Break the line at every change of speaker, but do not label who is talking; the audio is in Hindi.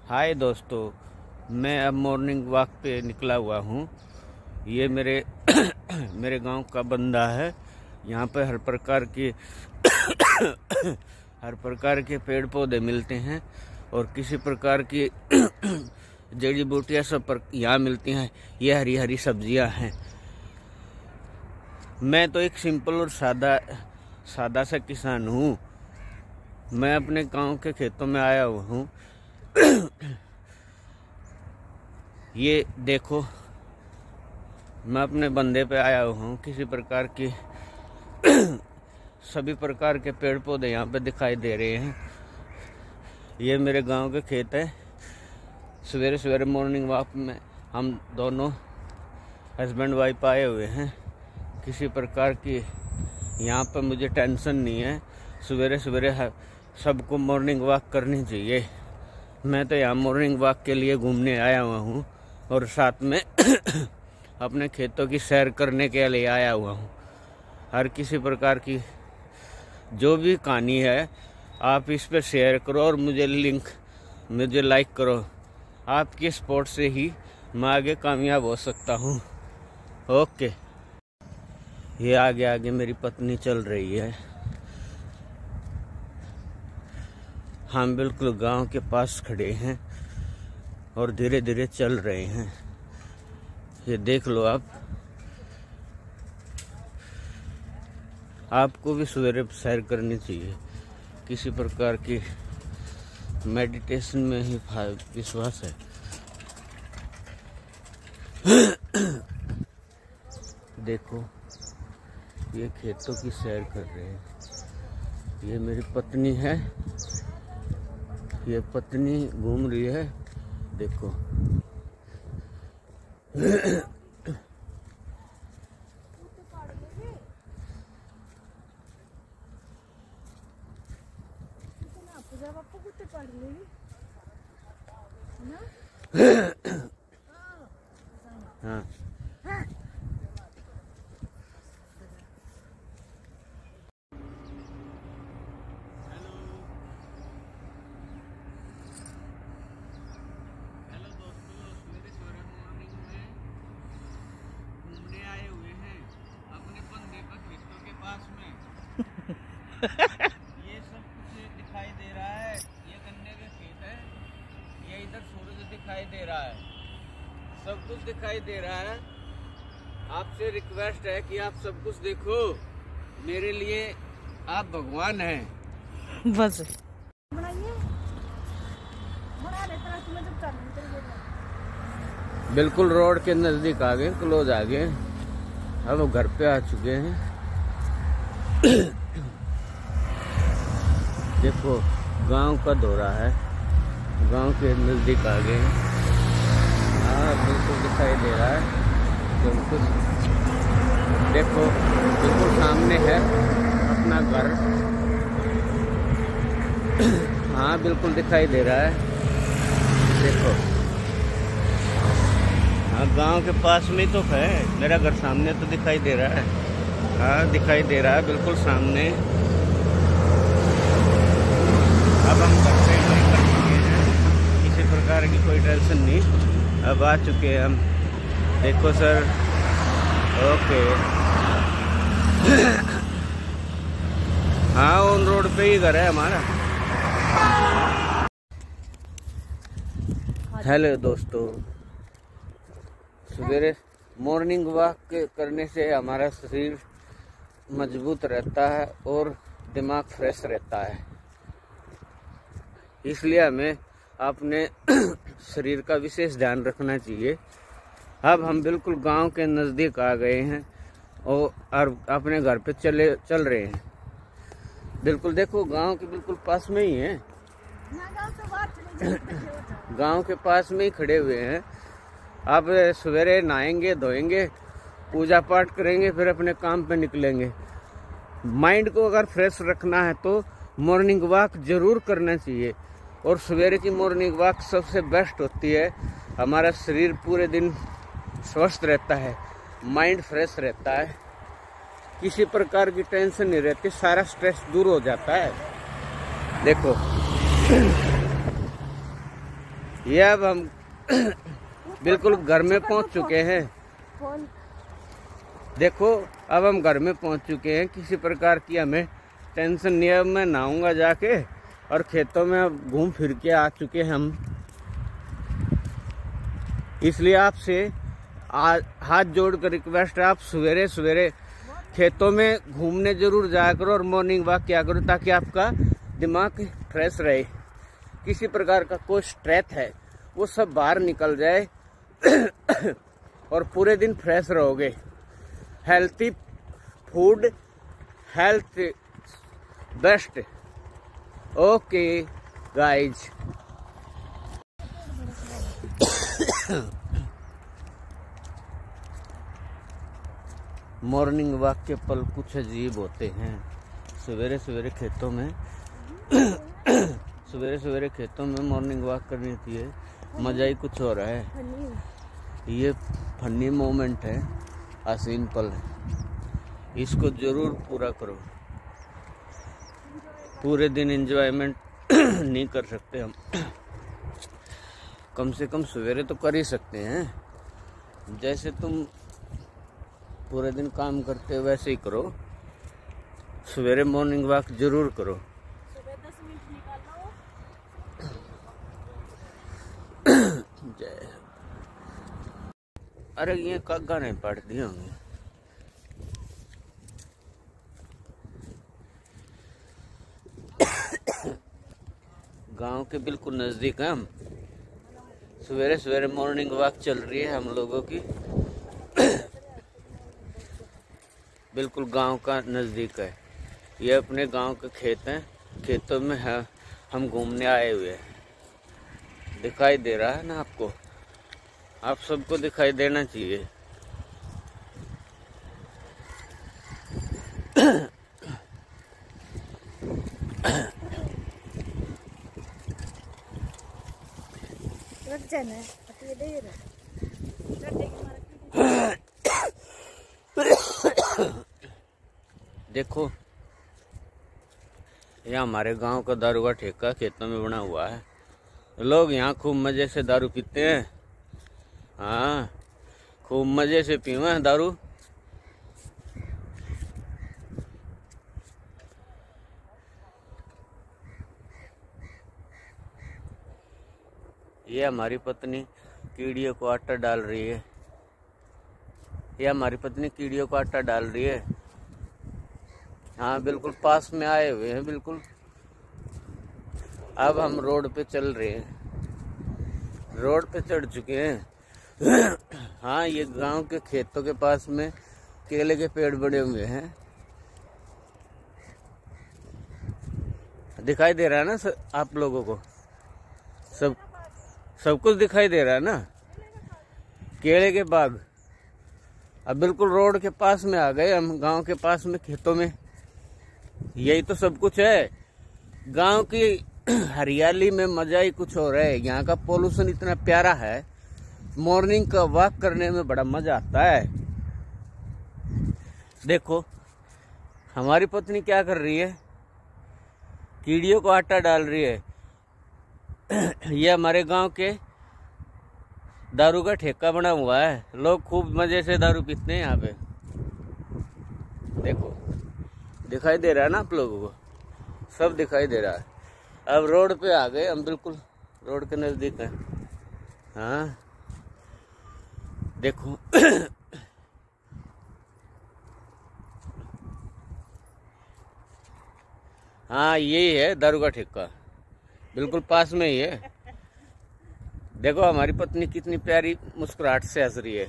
हाय दोस्तों, मैं अब मॉर्निंग वॉक पे निकला हुआ हूँ। ये मेरे मेरे गांव का बंदा है। यहाँ पे हर प्रकार के पेड़ पौधे मिलते हैं और किसी प्रकार की जड़ी बूटियाँ सब यहाँ मिलती हैं। ये हरी हरी सब्जियाँ हैं। मैं तो एक सिंपल और सादा सा किसान हूँ। मैं अपने गांव के खेतों में आया हुआ हूँ। ये देखो, मैं अपने बंदे पे आया हुआ हूँ। किसी प्रकार की सभी प्रकार के पेड़ पौधे यहाँ पे दिखाई दे रहे हैं। ये मेरे गांव के खेत है। सवेरे सवेरे मॉर्निंग वॉक में हम दोनों हस्बैंड वाइफ आए हुए हैं। किसी प्रकार की यहाँ पर मुझे टेंशन नहीं है। सवेरे सवेरे सबको मॉर्निंग वॉक करनी चाहिए। मैं तो यहाँ मॉर्निंग वॉक के लिए घूमने आया हुआ हूँ और साथ में अपने खेतों की सैर करने के लिए आया हुआ हूँ। हर किसी प्रकार की जो भी कहानी है आप इस पर शेयर करो और मुझे लाइक करो। आपकी सपोर्ट से ही मैं आगे कामयाब हो सकता हूँ। ओके। ये आगे मेरी पत्नी चल रही है। हम बिल्कुल गांव के पास खड़े हैं और धीरे धीरे चल रहे हैं। ये देख लो आपको भी सवेरे सैर करनी चाहिए। किसी प्रकार की मेडिटेशन में ही विश्वास है। देखो, ये खेतों की सैर कर रहे हैं। ये मेरी पत्नी है। ये पत्नी घूम रही है। देखो हाँ, ये सब कुछ दिखाई दे रहा है। ये गन्ने के खेत है। ये इधर सूरज दिखाई दे रहा है। सब कुछ दिखाई दे रहा है। आपसे रिक्वेस्ट है कि आप सब कुछ देखो। मेरे लिए आप भगवान हैं।
बस
बिल्कुल रोड के नजदीक आ गए, क्लोज आ गए। अब घर पे आ चुके हैं। देखो, गांव का दौरा है। गांव के नजदीक आ गए। हाँ, बिल्कुल दिखाई दे रहा है। बिल्कुल देखो, बिल्कुल सामने है अपना घर। हाँ, बिल्कुल दिखाई दे रहा है। देखो, हाँ, गांव के पास में तो है। मेरा घर सामने तो दिखाई दे रहा है। हाँ, दिखाई दे रहा है बिल्कुल सामने। अब हम घर पे कर चुके हैं। किसी प्रकार की कोई टेंशन नहीं। अब आ चुके हैं हम। देखो सर। ओके। हाँ, ऑन रोड पे ही घर है हमारा। हेलो दोस्तों, सवेरे मॉर्निंग वॉक करने से हमारा शरीर मजबूत रहता है और दिमाग फ्रेश रहता है। इसलिए हमें अपने शरीर का विशेष ध्यान रखना चाहिए। अब हम बिल्कुल गांव के नज़दीक आ गए हैं और अपने घर पे चल रहे हैं। बिल्कुल देखो, गांव के बिल्कुल पास में ही है। गांव के पास में ही खड़े हुए हैं। अब सवेरे नहाएंगे, धोएंगे, पूजा पाठ करेंगे, फिर अपने काम पे निकलेंगे। माइंड को अगर फ्रेश रखना है तो मॉर्निंग वॉक जरूर करना चाहिए। और सवेरे की मॉर्निंग वॉक सबसे बेस्ट होती है। हमारा शरीर पूरे दिन स्वस्थ रहता है, माइंड फ्रेश रहता है, किसी प्रकार की टेंशन नहीं रहती, सारा स्ट्रेस दूर हो जाता है। देखो ये अब हम बिल्कुल घर में पहुंच चुके हैं। देखो अब हम घर में पहुंच चुके हैं, किसी प्रकार की हमें टेंशन नहीं है। मैं नहाऊंगा जाके और खेतों में अब घूम फिर के आ चुके हैं हम। इसलिए आपसे हाथ जोड़कर रिक्वेस्ट है, आप सवेरे सवेरे खेतों में घूमने जरूर जाया करो और मॉर्निंग वॉक किया करो, ताकि आपका दिमाग फ्रेश रहे। किसी प्रकार का कोई स्ट्रेस है वो सब बाहर निकल जाए और पूरे दिन फ्रेश रहोगे। Healthy food, health best. Okay guys. Morning walk के पल कुछ अजीब होते हैं। सवेरे सवेरे खेतों में मॉर्निंग वॉक करनी चाहिए। मजा ही कुछ हो रहा है। ये फनी मोमेंट है, हसीन पल है। इसको जरूर पूरा करो। पूरे दिन एंजॉयमेंट नहीं कर सकते हम, कम से कम सवेरे तो कर ही सकते हैं। जैसे तुम पूरे दिन काम करते हो वैसे ही करो, सवेरे मॉर्निंग वॉक जरूर करो।
सुबह 10 मिनट निकालो।
जय। अरे ये कग्गा नहीं पड़ दिए होंगे। गांव के बिल्कुल नजदीक है हम। सवेरे सवेरे मॉर्निंग वॉक चल रही है हम लोगों की। बिल्कुल गांव का नजदीक है। ये अपने गांव के खेत हैं। खेतों में है हम घूमने आए हुए हैं। दिखाई दे रहा है ना आपको? आप सबको दिखाई देना चाहिए।
रख जाना
देखो यह हमारे गांव का दारू का ठेका खेतों में बना हुआ है। लोग यहाँ खूब मजे से दारू पीते हैं। हाँ, खूब मजे से पीवा है दारू। ये हमारी पत्नी कीड़ियों को आटा डाल रही है। ये हमारी पत्नी कीड़ियों को आटा डाल रही है। हाँ, बिल्कुल पास में आए हुए हैं बिल्कुल। अब हम रोड पे चल रहे हैं, रोड पे चढ़ चुके हैं। हाँ, ये गांव के खेतों के पास में केले के पेड़ बड़े हुए हैं। दिखाई दे रहा है ना आप लोगों को? सब कुछ दिखाई दे रहा है ना? केले के बाग। अब बिल्कुल रोड के पास में आ गए हम, गांव के पास में खेतों में। यही तो सब कुछ है। गांव की हरियाली में मजा ही कुछ हो रहा है। यहाँ का पोल्यूशन इतना प्यारा है। मॉर्निंग का वॉक करने में बड़ा मजा आता है। देखो हमारी पत्नी क्या कर रही है, कीड़ियों को आटा डाल रही है। ये हमारे गांव के दारू का ठेका बना हुआ है। लोग खूब मजे से दारू पीते हैं यहाँ पे। देखो दिखाई दे रहा है ना आप लोगों को? सब दिखाई दे रहा है। अब रोड पे आ गए हम, बिल्कुल रोड के नजदीक हैं। हाँ देखो हाँ, यही है दारू का ठेका, बिल्कुल पास में ही है। देखो हमारी पत्नी कितनी प्यारी मुस्कुराहट से हंस रही है।